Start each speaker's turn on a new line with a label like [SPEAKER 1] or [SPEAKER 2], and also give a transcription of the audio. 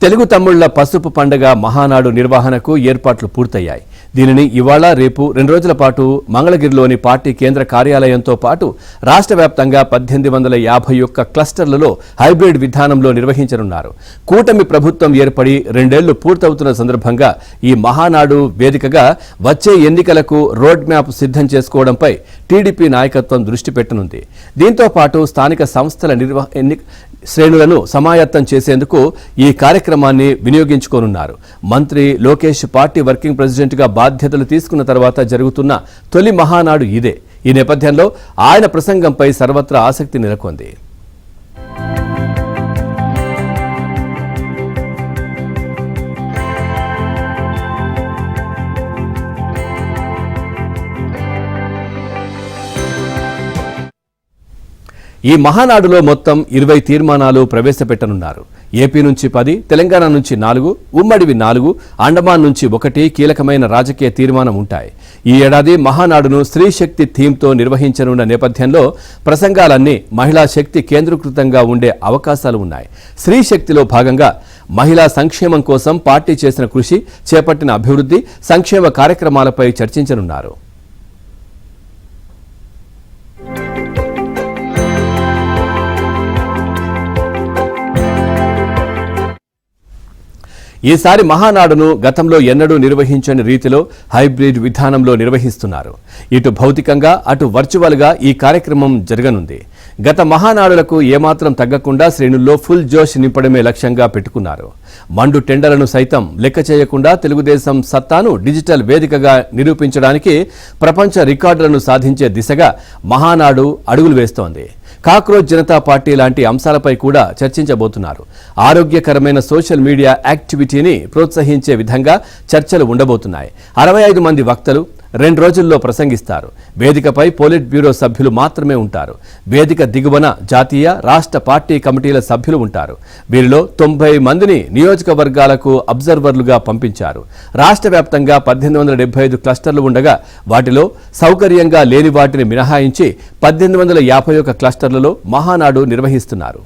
[SPEAKER 1] తెలుగు తమ్ముళ్ల పసుపు పండుగ మహానాడు నిర్వహణకు ఏర్పాట్లు పూర్తయ్యాయి. దీనిని ఇవాళ రేపు 2 రోజుల పాటు మంగళగిరిలోని పార్టీ కేంద్ర కార్యాలయంతో పాటు రాష్ట్ర వ్యాప్తంగా 1851 క్లస్టర్లలో హైబ్రిడ్ విధానంలో నిర్వహించనున్నారు. కూటమి ప్రభుత్వం ఏర్పడి 2 ఏళ్లు పూర్తవుతున్న సందర్భంగా ఈ మహానాడు వేదికగా వచ్చే ఎన్నికలకు రోడ్ మ్యాప్ సిద్ధం చేసుకోవడంపై టీడీపీ నాయకత్వం దృష్టి పెట్టనుంది. దీంతో పాటు స్థానిక సంస్థల శ్రేణులను సమాయత్తం చేసేందుకు ఈ కార్యక్రమాన్ని వినియోగించుకోనున్నారు. మంత్రి లోకేష్ పార్టీ వర్కింగ్ ప్రెసిడెంట్గా బాధ్యతలు తీసుకున్న తర్వాత జరుగుతున్న తొలి మహానాడు ఇదే. ఈ నేపథ్యంలో ఆయన ప్రసంగంపై సర్వత్రా ఆసక్తి నెలకొంది. ఈ మహానాడులో మొత్తం 20 తీర్మానాలు ప్రవేశపెట్టనున్నారు. ఏపీ నుంచి 10, తెలంగాణ నుంచి 4, ఉమ్మడివి 4, అండమాన్ నుంచి 1 కీలకమైన రాజకీయ తీర్మానం ఉంటాయి. ఈ ఏడాది మహానాడును స్త్రీ శక్తి థీమ్తో నిర్వహించనున్న నేపథ్యంలో ప్రసంగాలన్నీ మహిళా శక్తి కేంద్రీకృతంగా ఉండే అవకాశాలు ఉన్నాయి. స్త్రీ శక్తిలో భాగంగా మహిళా సంక్షేమం కోసం పార్టీ చేసిన కృషి, చేపట్టిన అభివృద్ధి, సంక్షేమ కార్యక్రమాలపై చర్చించనున్నారు. ఈసారి మహానాడును గతంలో ఎన్నడూ నిర్వహించని రీతిలో హైబ్రిడ్ విధానంలో నిర్వహిస్తున్నారు. ఇటు భౌతికంగా అటు వర్చువల్గా ఈ కార్యక్రమం జరగనుంది. గత మహానాడులకు ఏమాత్రం తగ్గకుండా శ్రేణుల్లో ఫుల్ జోష్ నింపడమే లక్ష్యంగా పెట్టుకున్నారు. మండు టెండర్లను సైతం లెక్క చేయకుండా తెలుగుదేశం సత్తాను డిజిటల్ వేదికగా నిరూపించడానికి ప్రపంచ రికార్డులను సాధించే దిశగా మహానాడు అడుగులు వేస్తోంది. కాక్రోచ్ జనతా పార్టీ లాంటి అంశాలపై కూడా చర్చించబోతున్నారు. ఆరోగ్యకరమైన సోషల్ మీడియా యాక్టివిటీని ప్రోత్సహించే విధంగా చర్చలు ఉండబోతున్నాయి. 65 మంది వక్తలు 2 రోజుల్లో ప్రసంగిస్తారు. వేదికపై పోలిట్ బ్యూరో సభ్యులు మాత్రమే ఉంటారు. వేదిక దిగువన జాతీయ, రాష్ట్ర పార్టీ కమిటీల సభ్యులు ఉంటారు. వీరిలో 90 మందిని నియోజకవర్గాలకు అబ్జర్వర్లుగా పంపించారు. రాష్ట్ర వ్యాప్తంగా 1875 క్లస్టర్లు ఉండగా వాటిలో సౌకర్యంగా లేని వాటిని మినహాయించి 1851 క్లస్టర్లలో మహానాడు నిర్వహిస్తున్నారు.